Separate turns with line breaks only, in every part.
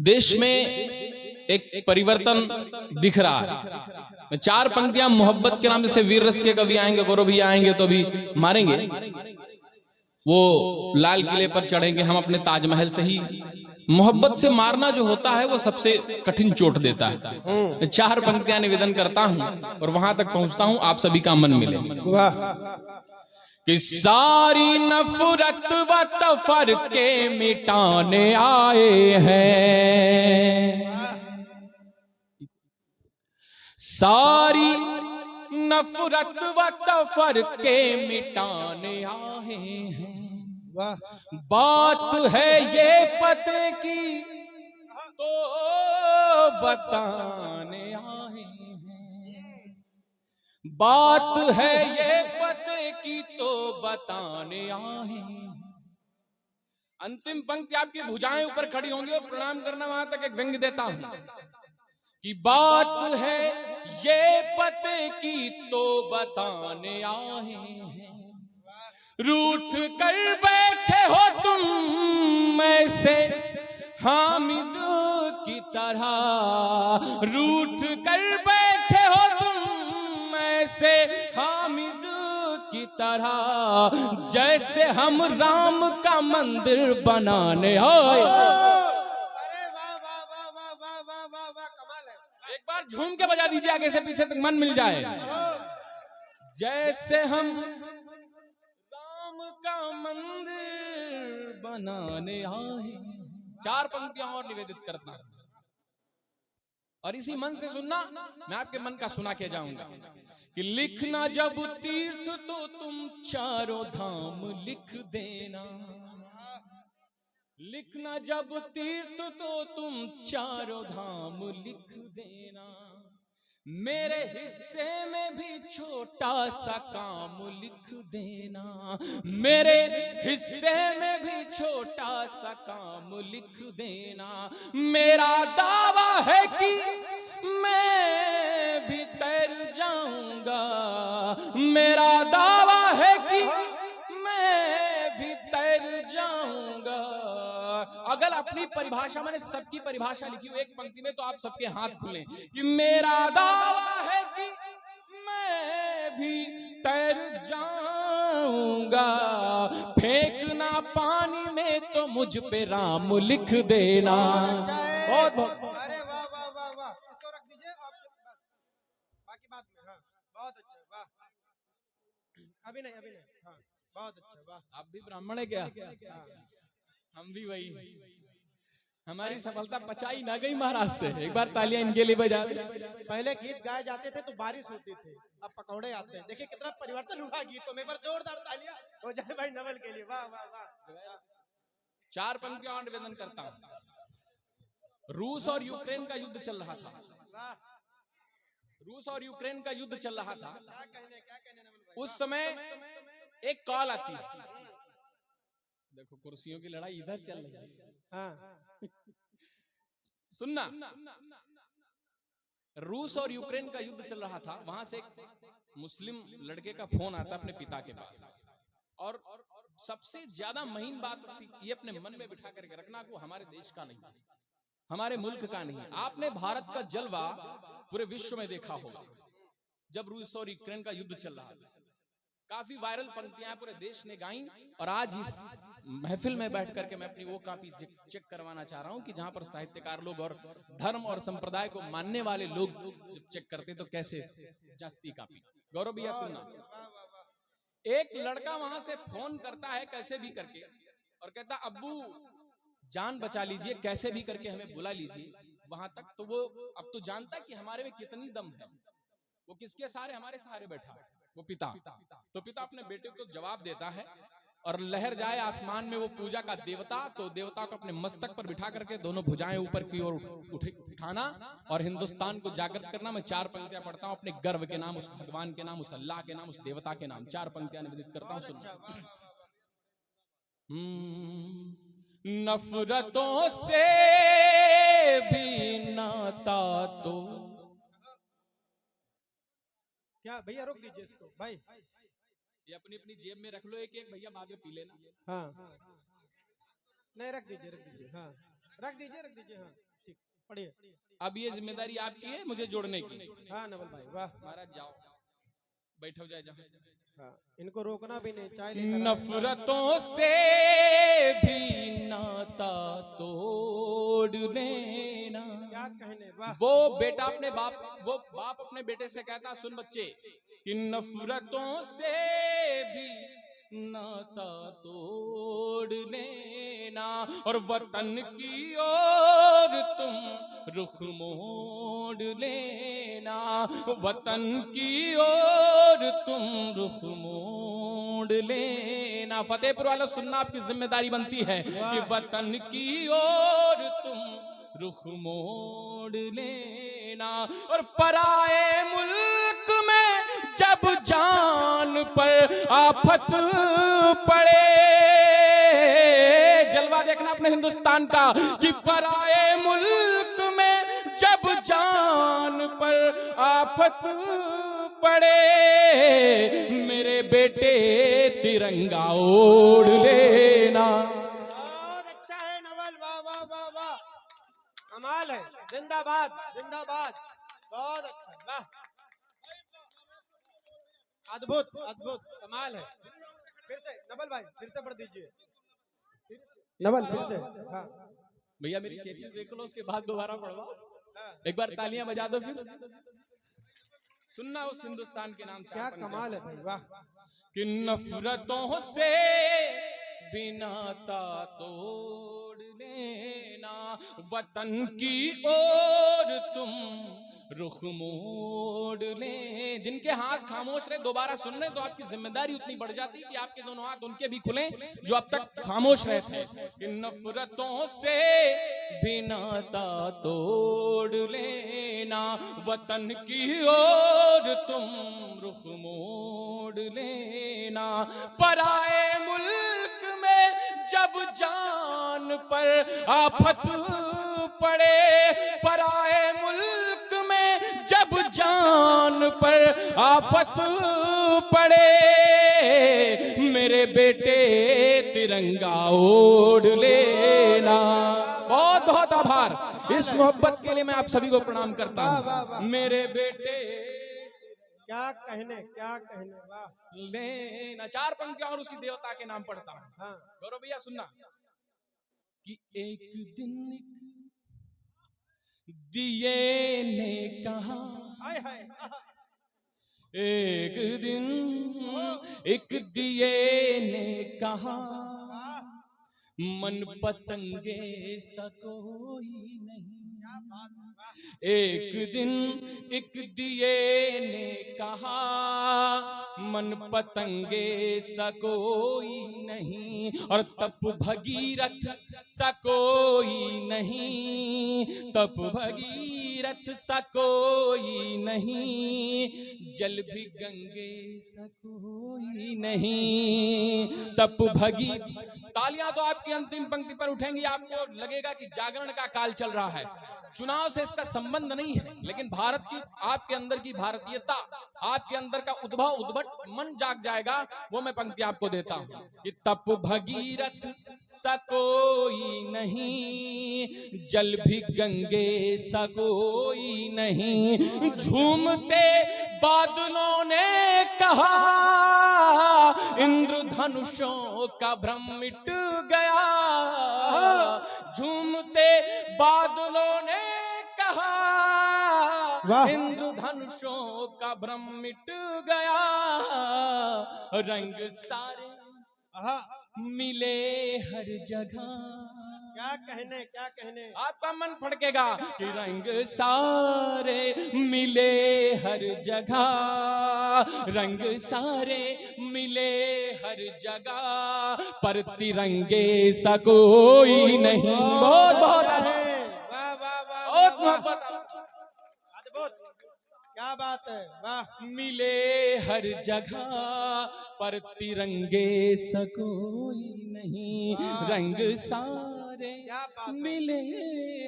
देश में एक परिवर्तन दिख रहा है। चार पंक्तियां मोहब्बत के नाम से वीर रस के कवि आएंगे, गौरव भैया आएंगे तो अभी मारेंगे। वो लाल किले पर चढ़ेंगे, हम अपने ताजमहल से ही। मोहब्बत से मारना जो होता है वो सबसे कठिन चोट देता है। मैं चार पंक्तियां निवेदन करता हूं और वहां तक पहुंचता हूं, आप सभी का मन मिले। कि सारी नफरत व तफरके मिटाने आए हैं, सारी नफरत व तफरके मिटाने आए हैं। बात है ये पते की तो बताने आए हैं, बात है ये पते की तो बताने आए हैं। अंतिम पंक्ति आपकी भुजाएं ऊपर खड़ी होंगी और प्रणाम करना, वहां तक एक व्यंग्य देता हूं कि बात है ये पते की तो बताने आए हैं। रूठ कर बैठे हो तुम मैं से हामिद की तरह, रूठ कर बैठे हो तुम मैं से हामिद की तरह, जैसे हम राम का मंदिर बनाने आए। एक बार झूम के बजा दीजिए, आगे से पीछे तक मन मिल जाए। जैसे हम राम का मंदिर बनाने आए। चार पंक्तियां और निवेदित करता हूं और इसी मन से सुनना, मैं आपके मन का सुना के जाऊंगा कि लिखना जब तीर्थ तो तुम चारों धाम लिख देना, लिखना जब तीर्थ तो तुम चारों धाम लिख देना। मेरे हिस्से में भी छोटा सा काम लिख देना, मेरे हिस्से में भी छोटा सा काम लिख देना। मेरा दावा है कि मैं भी तैर जाऊंगा, मेरा दावा है कि मैं भी तैर जाऊंगा। अगर अपनी परिभाषा, मैंने सबकी परिभाषा लिखी हुई एक पंक्ति में, तो आप सबके हाथ खुलें कि मेरा दावा है कि मैं भी तैर जाऊंगा। फेंकना पानी में तो मुझ पे राम लिख देना। बहुत बहुत,
अरे वाह वाह वाह वाह, इसको रख दीजिए आप, बाकी बात में। हाँ बहुत अच्छा, वाह। अभी नहीं, हाँ बहुत अच्छा, वाह।
आप भी ब्राह्मण है क्या? हम भी वही। हमारी सफलता पचाई ना गई महाराज से। एक बार तालियां इनके लिए बजा दे।
पहले गीत गाए जाते थे तो बारिश होती थी, अब पकौड़े आते हैं। देखिए कितना परिवर्तन हुआ गीतों में। एक बार जोरदार तालियां हो जाए भाई नवल के लिए। वाह वाह वाह।
चार पंक्तियां और निवेदन करता हूं। रूस और यूक्रेन का युद्ध चल रहा था, रूस और यूक्रेन का युद्ध चल रहा था। उस समय एक कॉल आती है, देखो कुर्सियों की लड़ाई इधर चल रही है।
हाँ।
सुनना, रूस और यूक्रेन का युद्ध चल रहा था। वहां से एक मुस्लिम लड़के का फोन आता अपने पिता के पास, और सबसे ज्यादा महीन बात ये अपने मन में बिठा करके रखना को हमारे देश का नहीं, हमारे मुल्क का नहीं। आपने भारत का जलवा पूरे विश्व में देखा होगा जब रूस और यूक्रेन का युद्ध चल रहा था। काफी वायरल पंक्तियां पूरे देश ने गाई, और आज इस महफिल में बैठ करके मैं अपनी वो कापी चेक करवाना चाह रहा हूं कि जहां पर साहित्यकार लोग और धर्म और संप्रदाय को मानने वाले लोग जब चेक करते तो कैसे जांचती कापी। गौरव भैया सुनना, एक लड़का वहां से फोन करता है कैसे भी करके, और कहता अब्बू जान बचा लीजिए, कैसे भी करके हमें बुला लीजिए वहां तक। तो वो अब तो जानता कि हमारे में कितनी दम है। वो किसके सहारे? हमारे सहारे बैठा है, वो पिता। तो पिता अपने बेटे को जवाब देता है, और लहर जाए आसमान में वो पूजा का देवता, तो देवता को अपने मस्तक पर बिठा करके दोनों भुजाएं ऊपर की ओर उठाना और हिंदुस्तान को जागृत करना। मैं चार पंक्तियां पढ़ता हूं अपने गर्व के नाम, उस भगवान के नाम, उस अल्लाह के नाम, उस देवता के नाम। चार पंक्तियां निवेदित करता हूं, सुनो। नफरतों से भी नाता तो,
क्या भैया रोक दीजिए इसको भाई,
ये अपनी अपनी जेब में रख लो एक एक, भैया बाद में पी लेना।
हाँ नहीं रख दीजिए, हाँ रख दीजिए, हाँ पढ़िए।
अब ये जिम्मेदारी आपकी है मुझे जोड़ने की।
हाँ नवल भाई वाह।
महाराज जाओ, बैठो जाए जहां से।
हाँ इनको रोकना भी नहीं, चाय लेकर आए।
नफरतों से भी नाता तोड़ लेना।
क्या कहने, वाह।
वो बेटा अपने वो बाप अपने बेटे से कहता, सुन बच्चे, कि नफरतों से भी नाता तोड़ लेना और वतन की ओर तुम रुख मोड़ लेना, वतन की ओर तुम रुख मोड़ लेना। फतेहपुर वालों सुनना आपकी जिम्मेदारी बनती है कि वतन की ओर तुम रुख मोड़ लेना और पराए मुल्क में जब जान पर आफत पड़े, जलवा देखना अपने हिंदुस्तान का, कि पराए मुल्क में जब जान पर आफत पड़े, मेरे बेटे तिरंगा ओढ़ लेना।
बहुत अच्छा है नवल, वाह वाह वाह वाह, कमाल है, जिंदाबाद जिंदाबाद, बहुत अच्छा, वाह, अद्भुत अद्भुत, कमाल है। फिर से नवल भाई, फिर से पढ़ दीजिए नवल, फिर से। हाँ
भैया मेरी चेचिस देख लो, उसके बाद दोबारा पढ़वाओ।
हाँ।
एक बार तालियां बजा दो फिर। सुनना उस हिंदुस्तान के नाम।
क्या कमाल है भाई, वाह।
कि नफरतों से बिनाता तोड़ लेना, वतन की ओर तुम रुख मोड़ ले। जिनके हाथ खामोश रहे दोबारा सुन रहे तो आपकी जिम्मेदारी उतनी बढ़ जाती कि आपके दोनों हाथ उनके भी खुले जो अब तक खामोश रहे थे। कि नफरतों से बिनाता तोड़ लेना, वतन की ओर तुम रुख मोड़ लेना, पराए मुल्क में जब जान पर आफत पड़े, पराए मुल्क में जब जान पर आफत पड़े, मेरे बेटे तिरंगा ओढ़ लेना। बहुत बहुत आभार, इस मोहब्बत के लिए मैं आप सभी को प्रणाम करता हूँ। मेरे बेटे
क्या कहने, क्या कहने, वाह।
लेना। चार पंक्तियां और उसी देवता के नाम पढ़ता हूं।
हाँ
गौरव भैया सुनना। कि एक दिन दिए ने कहा,
हाय हाय,
एक दिन एक दिए ने कहा, मन पतंगे सा कोई नहीं। एक दिन एक दिए ने कहा, मन पतंगे सा कोई नहीं, और तप भगीरथ सा कोई नहीं, तप भगीरथ सा कोई नहीं, जल भी गंगे सा कोई नहीं, तप भगी। तालियां तो आपकी अंतिम पंक्ति पर उठेंगी, आपको लगेगा कि जागरण का काल चल रहा है। चुनाव से इसका संबंध नहीं है, लेकिन भारत की, आपके अंदर की भारतीयता, आपके अंदर का उद्भट मन जाग जाएगा। वो मैं पंक्ति आपको देता हूं कि तप भगीरथ सा कोई नहीं, जल भी गंगे सा कोई नहीं, झूमते बादलों ने कहा, इंद्रधनुषों का भ्रम मिट गया, झूमते बादलों ने कहा, इंद्रधनुषों का भ्रम मिट गया, रंग सारे मिले हर जगह।
क्या कहने, क्या कहने,
आपका मन फड़केगा कि रंग सारे मिले हर जगह, रंग सारे मिले हर जगह, पर तिरंगे सा कोई नहीं। बहुत बहुत
वाह वाह वाह,
बहुत मोहब्बत,
अद्भुत, क्या बात है, वाह।
मिले हर जगह पर तिरंगे सा कोई नहीं, रंग सारे मिले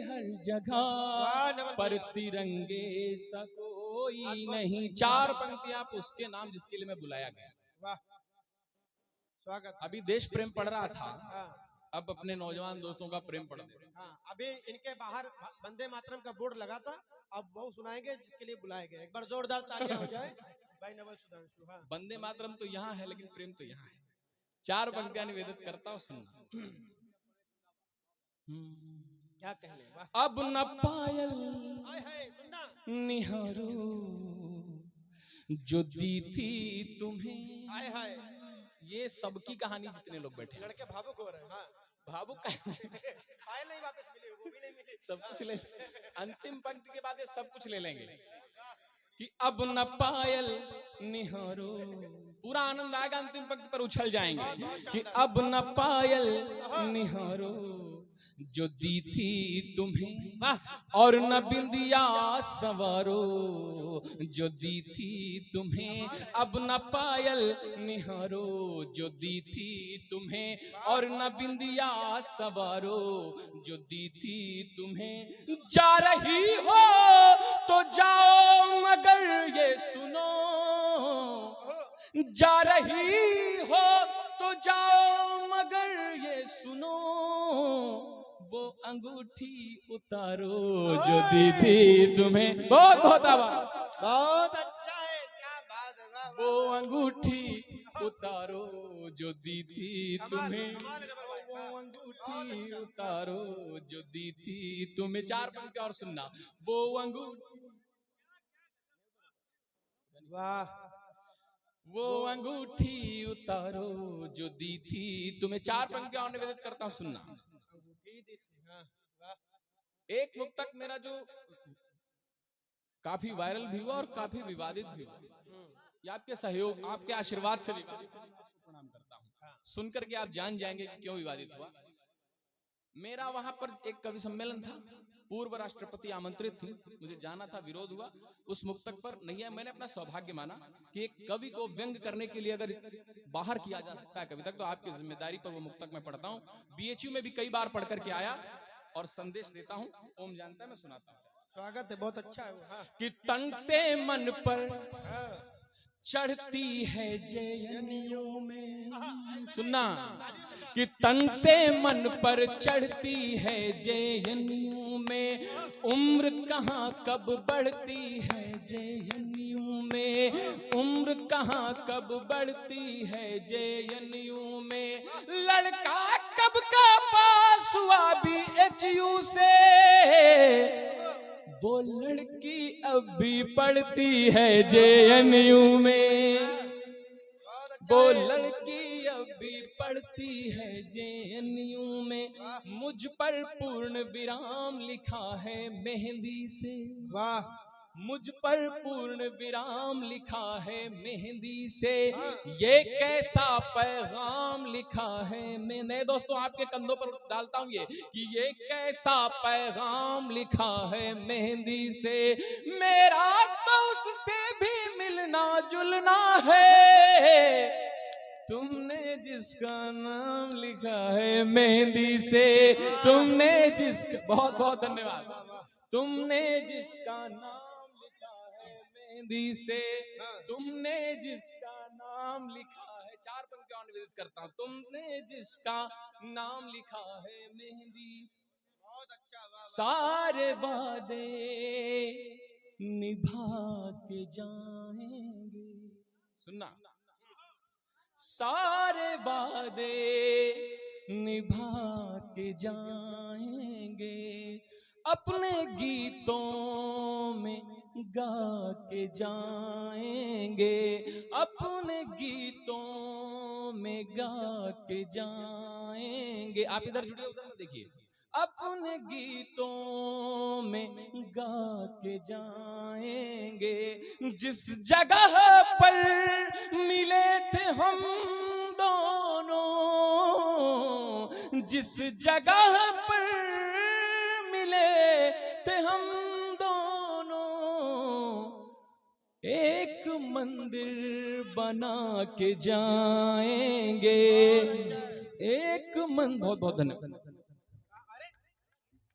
हर जगह पर तिरंगे सा कोई नहीं। चार पंक्तियां आप उसके नाम जिसके लिए मैं बुलाया गया।
वाह, स्वागत।
अभी देश प्रेम पढ़ रहा था, अब अपने नौजवान दोस्तों का प्रेम पढ़ दे।
हाँ, अभी इनके बाहर वंदे मातरम का बोर्ड लगा था, अब वो सुनाएंगे जिसके लिए बुलाए गए। एक बार जोरदार तालियां हो जाए भाई नवल सुधांशु। हाँ,
वंदे मातरम तो यहाँ है लेकिन प्रेम तो यहाँ है। 4 पंक्तियां निवेदित करता हूँ, सुनना।
क्या कहने, वाह।
अब न पायल
हाय हाय, सुनना।
निहारो जो दी थी तुम्हें।
हाय हाय,
ये सबकी कहानी जितने लोग बैठे हैं।
लड़के भावुक हो रहे हैं। हाँ,
भावुक
पायल नहीं वापस मिली, वो भी नहीं मिली।
सब कुछ ले, अंतिम पंक्ति के बाद ये सब कुछ ले लेंगे कि अब न पायल निहारो। पूरा आनंद आएगा, अंतिम पंक्ति पर उछल जाएंगे कि अब न पायल निहारो जो दी थी तुम्हें, और न बिंदिया सवारो जो दी थी तुम्हें। अब न पायल निहारो जो दी थी तुम्हें, और न बिंदिया सवारो जो दी थी तुम्हें। जा रही हो तो जाओ मगर ये सुनो, जा रही हो तो जाओ मगर ये सुनो, वो अंगूठी उतारो जो दी थी तुम्हें। बहुत बहुत आभार,
बहुत अच्छा है, क्या बात है, वाह,
वो
वाह,
अंगूठी उतारो जो दी थी
कमाल,
तुम्हें।
कमाल है नवल भाई,
वो
वाह, बहुत
अंगूठी
अच्छा।
उतारो जो दी थी तुम्हें। 4 पंक्ति और सुनना। वो अंगूठी,
वाह,
वो अंगूठी उतारो जो दी थी तुम्हें। 4 पंक्तियां और निवेदित करता हूं, सुनना।
अंगूठी दी थी, हाँ, वाह।
एक मुक्तक मेरा जो काफी वायरल भी हुआ और काफी विवादित भी हुआ, ये आपके सहयोग, आपके आशीर्वाद से विवादित हुआ। आपको प्रणाम करता हूं। सुनकर के आप जान जाएंगे कि क्यों विवादित हुआ। मेरा वहां पर एक कवि सम्मेलन था, पूर्व राष्ट्रपति आमंत्रित थी, मुझे जाना था, विरोध हुआ उस मुक्तक पर। नहीं है, मैंने अपना सौभाग्य माना कि एक कवि को व्यंग करने के लिए अगर बाहर किया जा सकता है कवि तक, तो आपकी जिम्मेदारी पर वो मुक्तक मैं पढ़ता हूँ। बीएचयू में भी कई बार पढ़ करके आया और संदेश देता हूँ। ओम जानता है, मैं सुनाता हूँ।
स्वागत है, बहुत अच्छा है वो। हाँ,
कि तन से मन पर
हाँ,
चढ़ती है जेएनयू में, सुनना,
तालियों के साथ।
कि तन से मन पर चढ़ती है जेएनयू में, उम्र कहाँ कब बढ़ती है जेएनयू में, उम्र कहाँ कब बढ़ती है जेएनयू में। लड़का कब का पास हुआ बीएचयू से, वो लड़की अब भी पढ़ती है जेएनयू में,
बहुत अच्छा
वो
है।
लड़की अब भी पढ़ती है जेएनयू में। मुझ पर पूर्ण विराम लिखा है मेहंदी से,
वाह,
मुझ पर पूर्ण विराम लिखा है मेहंदी से। ये कैसा पैगाम लिखा है मैंने, दोस्तों आपके कंधों पर डालता हूं ये, कि ये कैसा पैगाम लिखा है मेहंदी से। मेरा तो उससे भी मिलना जुलना है, तुमने जिसका नाम लिखा है मेहंदी से, तुमने जिसका, बहुत बहुत धन्यवाद, तुमने जिसका नाम लिखा है मेहंदी से, तुमने जिसका नाम लिखा है। 4 पंक्तियां और निवेदित करता हूं। तुमने जिसका नाम लिखा है मेहंदी,
बहुत अच्छा, वाह,
सारे वादे निभा के जाएंगे, सुनना, सारे वादे निभा के जाएंगे, अपने गीतों में गा के जाएंगे, अपने गीतों में गा के जाएंगे। आप इधर जुड़े, उधर मत देखिए। अपने गीतों में गा के जाएंगे, जिस जगह पर मिले थे हम दोनों, जिस जगह पर मिले थे हम दोनों, एक मंदिर बना के जाएंगे, एक मन। बहुत बहुत धन्यवाद।
अरे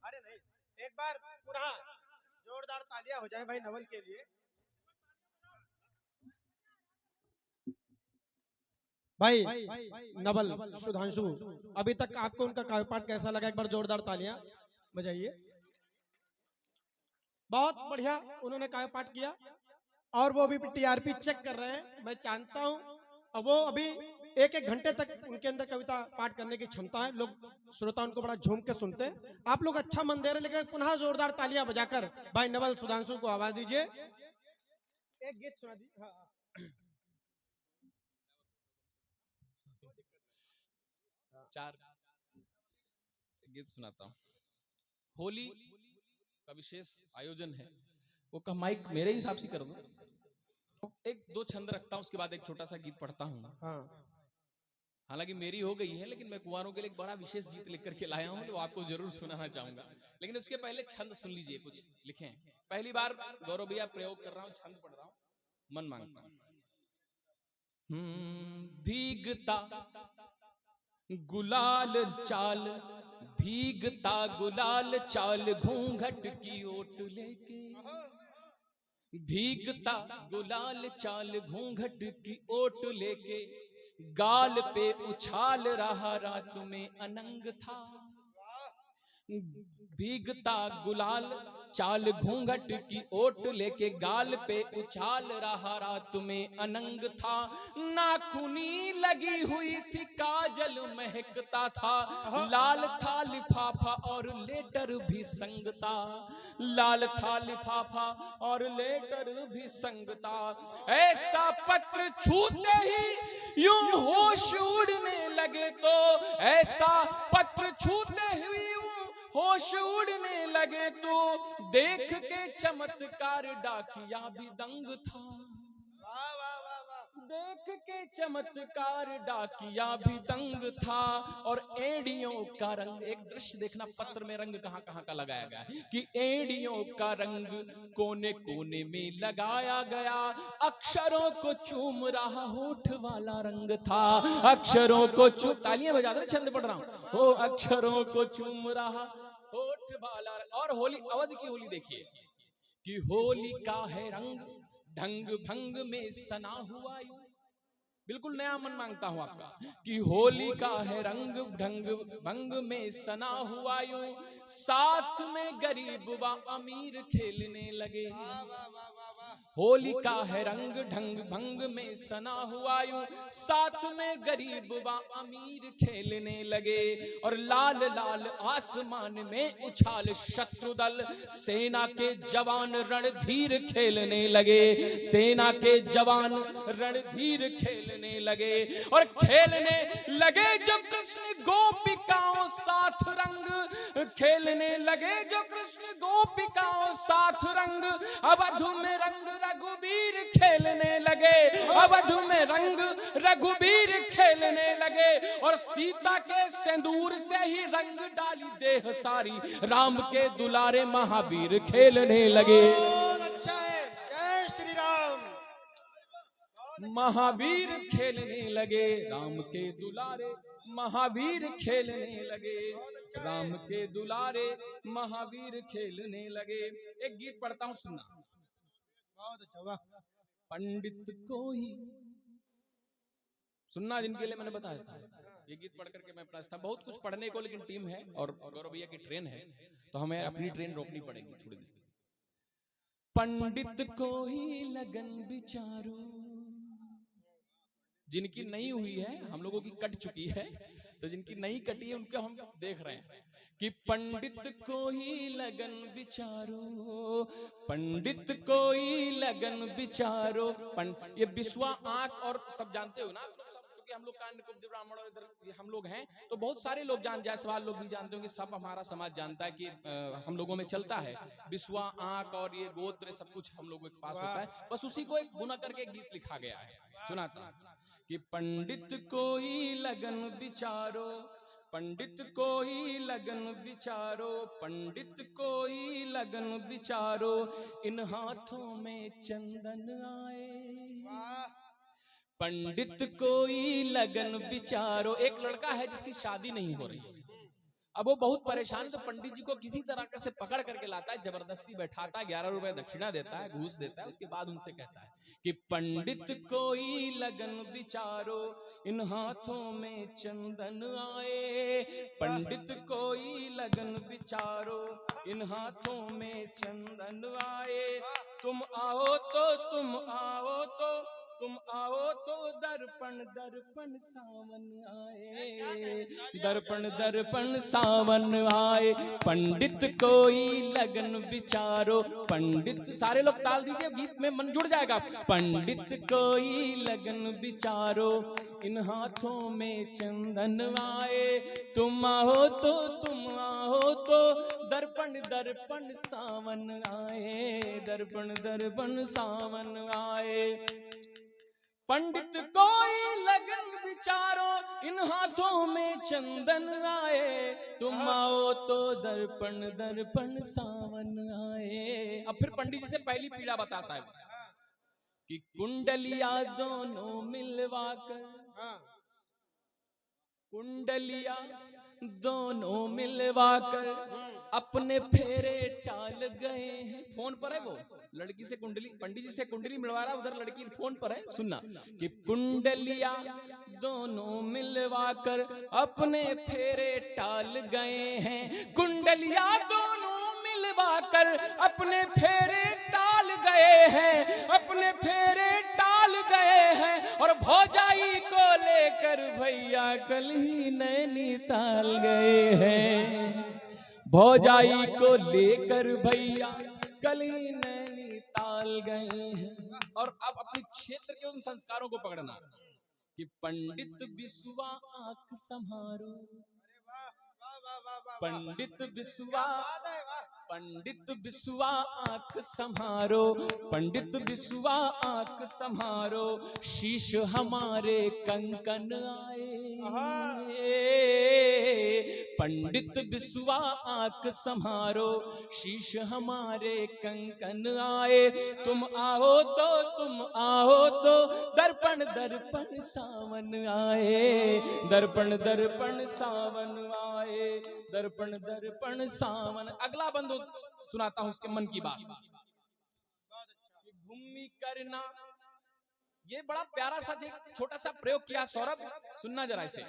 अरे नहीं, एक बार पुनः जोरदार तालियां हो जाए भाई नवल के लिए। भाई नवल सुधांशु, अभी तक आपको उनका काव्य पाठ कैसा लगा? एक बार जोरदार तालियां बजाइए। बहुत बढ़िया उन्होंने काव्य पाठ किया और वो अभी टीआरपी चेक कर रहे हैं, मैं जानता हूं। और वो अभी एक एक घंटे तक उनके अंदर कविता पाठ करने की क्षमता है। लोग श्रोता उनको बड़ा झूम के सुनते हैं। आप लोग अच्छा मन दे रहे, लेकिन पुनः जोरदार तालियां बजाकर भाई नवल सुधांशु को आवाज दीजिए। एक गीत सुना दी। हाँ,
चार गीत सुनाता हूँ। होली का विशेष आयोजन है, वो का माइक मेरे हिसाब से कर दो। एक दो छंद रखता हूँ, उसके बाद एक छोटा सा गीत पढ़ता हूँ।
हाँ।
हालांकि मेरी हो गई है, लेकिन मैं कुंवारों के लिए एक बड़ा विशेष गीत लिख करके लाया हूँ, तो आपको जरूर सुनाना चाहूंगा। लेकिन उसके पहले छंद सुन लीजिए, कुछ लिखे हैं। पहली बार गौरव भैया प्रयोग कर रहा हूँ, छंद पढ़ रहा हूँ, मन मांगता हूँ। भीगता गुलाल चाल, भीगता गुलाल चाल, घूंघट की ओट लेके। भीगता गुलाल चाल, घूंघट की ओट लेके, गाल पे उछाल रहा रात में अनंग था। भीगता गुलाल चाल, घूंघट की ओट लेके, गाल पे उछाल रहा रात में अनंग था। नाखूनी लगी हुई थी, काजल महकता था, लाल था लिफाफा और लेटर भी संगता। लाल था लिफाफा और लेटर भी संगता। ऐसा पत्र छूते ही यूं होश उड़ने लगे, तो ऐसा पत्र छूते ही होश उड़ने लगे, तो देख के चमत्कार डाकिया भी दंग था। देख के चमत्कार डाकिया भी दंग था। और एड़ियों का रंग, एक दृश्य देखना, पत्र में रंग कहां कहां का लगाया गया है कि एड़ियों का रंग कोने कोने में लगाया गया। अक्षरों को चूम रहा होठ वाला रंग था। अक्षरों को चूम, तालियां बजा दे, छंद पढ़ रहा हूं। हो अक्षरों को चूम रहा होठ वाला। और होली, अवध की होली देखिए कि होली का है रंग ढंग भंग में सना हुआ यूं। बिल्कुल नया मन मांगता हूं आपका कि होली का है रंग ढंग भंग में सना हुआ यूं, साथ में गरीब व अमीर खेलने लगे। होली का है रंग ढंग भंग में सना हुआ यूं, साथ में गरीब व अमीर खेलने लगे। और लाल लाल आसमान में उछाल शत्रु दल, सेना के जवान रणधीर खेलने लगे। सेना के जवान रणधीर खेलने लगे। और खेलने लगे जो कृष्ण गोपिकाओं साथ रंग, खेलने लगे जो कृष्ण गोपिकाओं साथ रंग, अवध में रंग रघुबीर खेलने लगे। अवध में रंग रघुबीर खेलने लगे। और सीता के सिंदूर से ही रंग डाली देह सारी, राम के दुलारे महावीर खेलने लगे।
अच्छा है, जय श्री राम।
महावीर खेलने लगे, राम के दुलारे महावीर खेलने लगे। राम के दुलारे महावीर खेलने लगे। एक गीत पढ़ता हूं, सुनना।
बहुत अच्छा, वाह।
पंडित कोई, सुनना जिनके लिए मैंने बताया था। ये गीत पढ़ करके मैं अपना था, बहुत कुछ पढ़ने को, लेकिन टीम है और गौरव भैया की ट्रेन है, तो हमें अपनी ट्रेन रोकनी पड़ेगी थोड़ी देर। पंडित को ही लगन विचारो, जिनकी नहीं हुई है, हम लोगों की कट चुकी है, तो जिनकी नहीं कटी है उनको हम देख रहे हैं कि पंडित को ही लगन विचारो, पंडित को ही लगन विचारो। ये बिस्वा आंख और सब जानते हो ना आप लोग, सब क्योंकि हम लोग कान्य ब्राह्मण और इधर हम लोग हैं, तो बहुत सारे लोग जायसवाल लोग भी जानते होंगे, सब हमारा समाज जानता है कि हम लोगों में चलता है बिस्वा आंख और ये गोत्र सब कुछ हम लोगों के पास होता है। बस उसी को एक बुना करके गीत लिखा गया है, सुनाता हूं कि पंडित कोई लगन विचारो, पंडित कोई लगन विचारो, पंडित कोई लगन विचारो, इन हाथों में चंदन आए। पंडित कोई लगन विचारो। एक लड़का है जिसकी शादी नहीं हो रही, अब वो बहुत परेशान है, तो पंडित जी को किसी तरह से पकड़ करके लाता है, जबरदस्ती बैठाता है, 11 रुपए दक्षिणा देता है, घूस देता है। उसके बाद उनसे कहता है कि पंडित कोई लगन विचारो, इन हाथों में चंदन आए। पंडित कोई लगन विचारो, इन हाथों में चंदन आए। तुम आओ तो तुम आओ तो तुम आओ तो दर्पण दर्पण सावन आए, दर्पण दर्पण सावन आए। पंडित कोई लगन विचारो, पंडित, सारे लोग ताल दीजिए, गीत में मन जुड़ जाएगा। पंडित कोई लगन विचारो, इन हाथों में चंदन आए। तुम आओ तो तुम आओ तो दर्पण दर्पण सावन आए, दर्पण दर्पण सावन आए। पंडित कोई लगन विचारो, इन हाथों में चंदन आए। तुम आओ तो दर्पण दर्पण सावन आए। अब फिर पंडित जी से पहली पीड़ा बताता है कि कुंडलिया दोनों मिलवाकर, कुंडलिया दोनों मिलवाकर अपने फेरे टाल गए हैं। फोन पर है वो, लड़की से कुंडली, पंडित जी से कुंडली मिलवा रहा, उधर लड़की फोन पर है। सुनना कि कुंडलिया दोनों मिलवाकर अपने फेरे टाल गए हैं। कुंडलिया दोनों मिलवाकर अपने फेरे टाल गए हैं, अपने फेरे टाल गए हैं। और भौजाई को लेकर भैया कल ही नैनीताल गए हैं, भौजाई को लेकर भैया कल ही नैनीताल गए हैं। और अब अपने क्षेत्र के उन संस्कारों को पकड़ना कि पंडित बिस्वा आंख संभारो, पंडित बिस्वा, पंडित बिस्वा आंख संभारो, पंडित बिस्वा आंख संभारो। शीश हमारे कंकन आए, पंडित बिस्वा आंख संभारो, शीश हमारे कंकन आए। तुम आओ तो तुम आओ तो दर्पण दर्पण सावन आए, दर्पण दर्पण सावन आए, दर्पण दर्पण सावन। अगला बंद सुनाता हूं उसके मन की बात। घूमी करना, ये बड़ा प्यारा सा छोटा सा प्रयोग किया सौरभ, सुनना जरा इसे।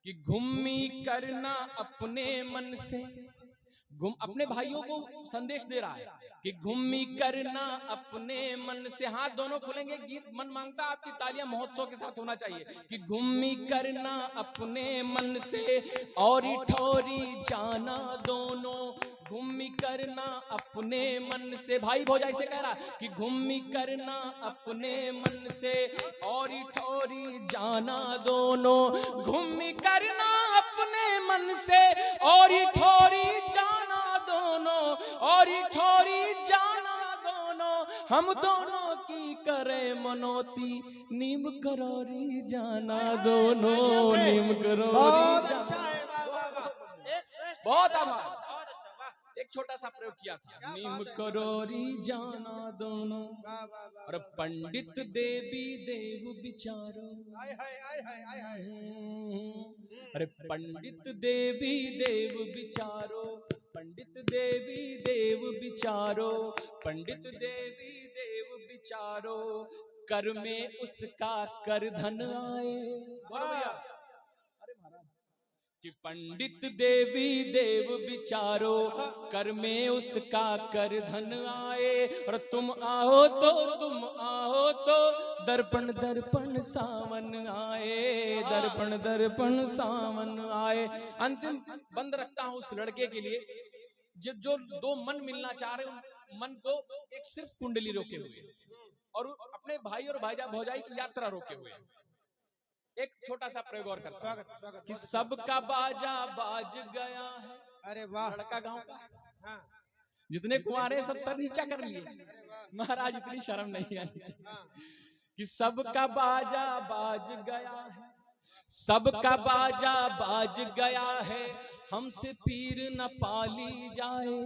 कि घूमी करना अपने मन से, अपने भाइयों को संदेश दे रहा है कि घूमी करना अपने मन से। हाथ दोनों खुलेंगे, गीत मन मांगता आपकी तालियां महोत्सव के साथ होना चाहिए। कि घूमी करना अपने मन से और ठोरी जाना दोनों, घूमी करना अपने मन से। भाई भौजाई से कह रहा कि घूमी करना अपने मन से और ठोरी जाना दोनों, घूमी करना अपने मन से और ठोरी जाना दोनों, और ठोरी जाना दोनों। हम दोनों की करे मनोती, नीम करौरी जाना दोनों, नीम करौरी जाना। बहुत आभार। एक छोटा सा प्रयोग किया था, नीम करौरी जाना दोनों। और पंडित देवी देव विचारो, अरे पंडित देवी देव विचारो, पंडित देवी देव विचारो, पंडित देवी देव विचारो। कर में उसका कर धन आए, कि पंडित देवी देव विचारो, कर में उसका कर धन आए। और तुम आओ तो तुम आओ तो दर्पण दर्पण सावन आए, दर्पण दर्पण सावन आए। अंतिम बंद रखता हूं उस लड़के के लिए जो दो मन मिलना चाह रहे, उन मन को एक सिर्फ कुंडली रोके हुए और अपने भाई और भौजाई की यात्रा रोके हुए। एक छोटा सा प्रयोग और करता हूं कि सबका बाजा बाज गया है।
अरे वाह,
लड़का गांव का, जितने कुंवारे सब सर नीचा कर लिए, महाराज इतनी शर्म नहीं आनी चाहिए। कि सबका बाजा बाज गया है, सबका बाजा बाज गया है, हमसे पीर न पाली जाए।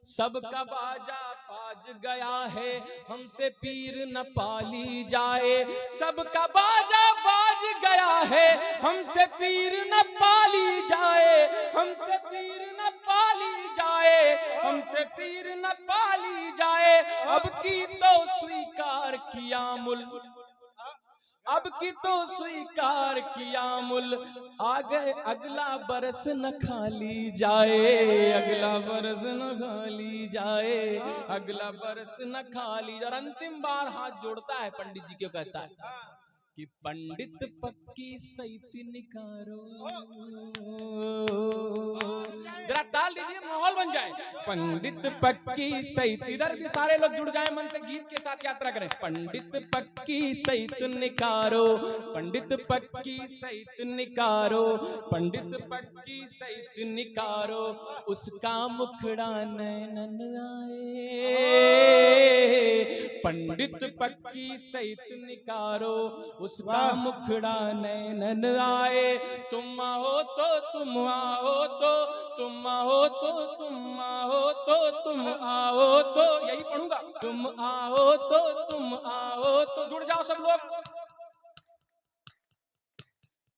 सबका बाजा बाज गया है, हमसे पीर न पाली जाए। सबका बाजा बाज गया है, हमसे पीर न पाली जाए। हमसे पीर न पाली जाए, हमसे पीर न पाली जाए। अब की तो स्वीकार किया मुल, अब की तो स्वीकार किया मुल, आ गए अगला बरस न खाली जाए। अगला बरस न खाली जाए, अगला बरस न खाली। और अंतिम बार हाथ जोड़ता है पंडित जी क्यों कहता है कि पंडित पक्की सैती निकारो। जरा ताल दीजिए, माहौल बन जाए। पंडित पक्की सैती, इधर भी सारे लोग जुड़ जाए, मन से गीत के साथ यात्रा करें। पंडित पक्की सैत निकारो, पंडित पक्की सैत निकारो, पंडित पक्की सैत निकारो। उसका मुखड़ा नैनन आए, पंडित पक्की सैत निकारो, उसका मुखड़ा नैनन आए। तुम आओ तो तुम आओ तो, तुम आओ तो तुम आओ तो, तुम आओ तो, यही पढ़ूंगा। तुम आओ तो तुम आओ तो, जुड़ जाओ सब लोग।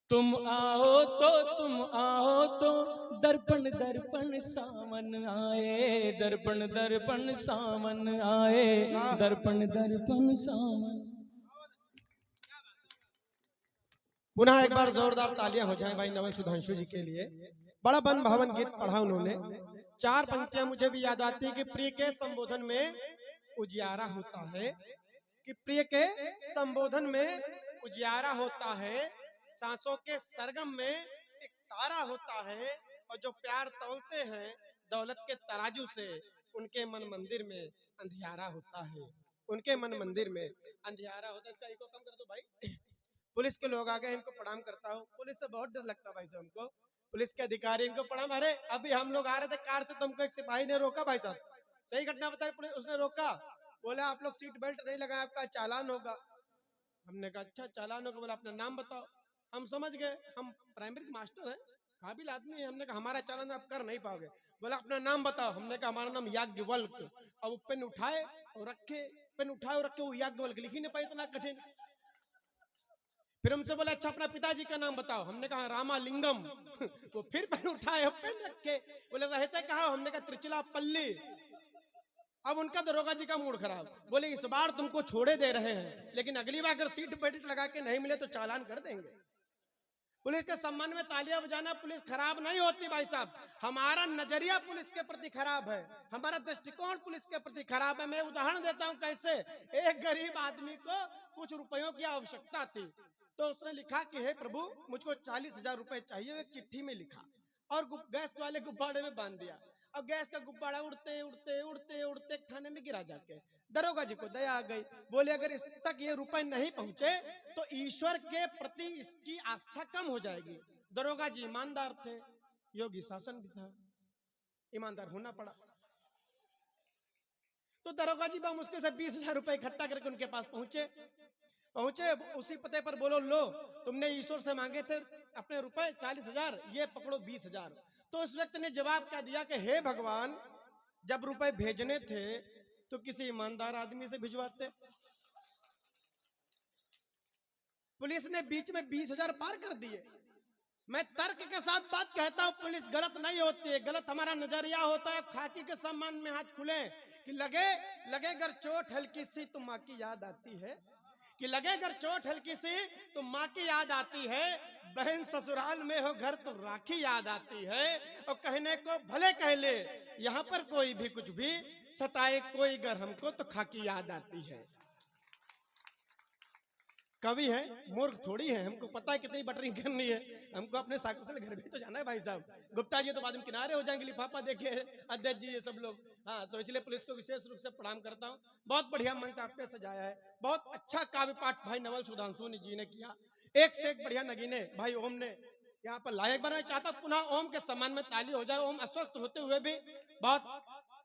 तुम आओ तो तुम आओ तो, दर्पण दर्पण सावन आए। दर्पण दर्पण सावन आए, दर्पण दर्पण सावन।
पुनः एक बार जोरदार तालियां हो जाएं भाई नवल सुधांशु जी के लिए। बड़ा बन भावन गीत पढ़ा उन्होंने। चार पंक्तियां मुझे भी याद आती है कि प्रिय के संबोधन में उजियारा होता है, कि प्रिय के संबोधन में उजियारा होता है। सांसों के सरगम में एक तारा होता है, और जो प्यार तौलते हैं दौलत के तराजू से, उनके मन मंदिर में अंधियारा होता है। उनके मन मंदिर में अंधियारा होता है। इसका इको कम कर दो भाई। पुलिस के लोग आ गए, इनको प्रणाम करता हूँ। पुलिस से बहुत डर लगता है भाई साहब हमको, पुलिस के अधिकारी इनको प्रणाम। अरे अभी हम लोग आ रहे थे कार से, तुमको एक सिपाही ने रोका भाई साहब, सही घटना बताई। पुलिस उसने रोका, बोला आप लोग सीट बेल्ट नहीं लगाए, आपका चालान होगा। हमने कहा अच्छा चालान होगा। बोला अपना नाम बताओ। हम समझ गए हम प्राइमरी मास्टर हैं, काबिल आदमी है। हमने कहा हमारा चालान आप कर नहीं पाओगे। बोला अपना नाम बताओ। हमने कहा हमारा नाम याज्ञवल्क। अब वो पेन उठाए और रखे, पेन उठाए और रखे, वो याज्ञवल्क लिख ही नहीं पाए, इतना कठिन। फिर हमसे बोला अच्छा अपना पिताजी का नाम बताओ। हमने कहा रामालिंगम। वो फिर पेन उठाए और पेन रखे, बोले रहते कहाँ? हमने कहा त्रिचिलापल्ली। अब उनका दरोगा जी का मूड खराब, बोले इस बार तुमको छोड़े दे रहे हैं, लेकिन अगली बार अगर सीट बेल्ट लगा के नहीं मिले तो चालान कर देंगे। पुलिस के सम्मान में तालियां बजाना पुलिस खराब नहीं होती भाई साहब। हमारा नजरिया पुलिस के प्रति खराब है, हमारा दृष्टिकोण पुलिस के प्रति खराब है। मैं उदाहरण देता हूं कैसे। एक गरीब आदमी को कुछ रुपयों की आवश्यकता थी, तो उसने लिखा कि हे प्रभु मुझको 40,000 रुपए चाहिए। एक चिट्ठी में लिखा और गैस वाले गुब्बारे में बांध दिया। और गैस का गुब्बारा उड़ते उड़ते उड़ते उड़ते थाने में गिरा जाके। दरोगा जी को दया आ गई, बोले अगर इस तक ये रुपए नहीं पहुंचे तो ईश्वर के प्रति इसकी आस्था कम हो जाएगी। दरोगा जी ईमानदार थे, योगी शासन भी था, ईमानदार होना पड़ा। तो दरोगा जी बा मुश्किल से 20,000 रुपए इकट्ठा करके उनके पास पहुंचे। उसी पते पर बोलो लो तुमने ईश्वर से मांगे थे अपने रुपए 40,000, ये पकड़ो 20,000। तो उस व्यक्ति ने जवाब क्या दिया कि हे भगवान जब रुपए भेजने थे तो किसी ईमानदार आदमी से भिजवाते। पुलिस ने बीच में 20,000 पार कर दिए। मैं तर्क के साथ बात कहता हूं, पुलिस गलत नहीं होती है, गलत हमारा नजरिया होता है। खाकी के सम्मान में हाथ खुले कि लगे अगर चोट हल्की सी तो माँ की याद आती है, कि लगे अगर चोट हल्की सी तो माँ की याद आती है। बहन ससुराल में हो घर तो राखी याद आती है। और कहने को भले कह ले यहाँ पर कोई भी कुछ भी सताए कोई घर हमको तो खाकी याद आती है। कवि है, मूर्ख थोड़ी है, हमको पता है कितनी बटरिंग करनी है। हमको अपने साकुशल घर भी तो जाना है भाई साहब। गुप्ता जी तो बाद में किनारे हो जाएंगे, लिफाफा देखे अध्यक्ष जी ये सब लोग। हाँ तो इसलिए पुलिस को विशेष रूप से प्रणाम करता हूँ। बहुत बढ़िया मंच आपने सजाया है, बहुत अच्छा काव्य पाठ भाई नवल सुधांशु जी ने किया। एक से एक बढ़िया नगीने भाई ओम ने यहाँ पर लाया। एक बार मैं चाहता हूँ पुनः ओम के सम्मान में ताली हो जाए। ओम अस्वस्थ होते हुए भी बहुत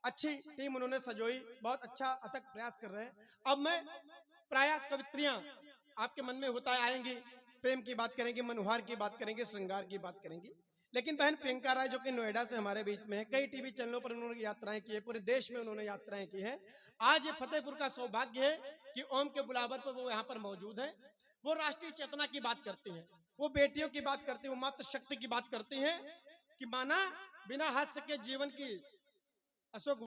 अच्छी टीम उन्होंने सजोई, बहुत अच्छा अथक प्रयास कर रहे हैं। अब मैं प्राय कवित्रियां आपके मन में होता है आएंगी, प्रेम की बात करेंगे, मनोहार की बात करेंगे, श्रृंगार की बात करेंगे। लेकिन बहन प्रियंका राय जो कि नोएडा से हमारे बीच में है, कई टीवी चैनलों पर उन्होंने यात्राएं की है, पूरे देश में उन्होंने यात्राएं की है। आज ये फतेहपुर का सौभाग्य है कि ओम के बुलावर पर वो यहाँ पर मौजूद है। वो राष्ट्रीय चेतना की बात करते हैं, वो बेटियों की बात करते हैं, वो मातृशक्ति की बात करती हैं कि माना बिना हास्य के जीवन की अशोक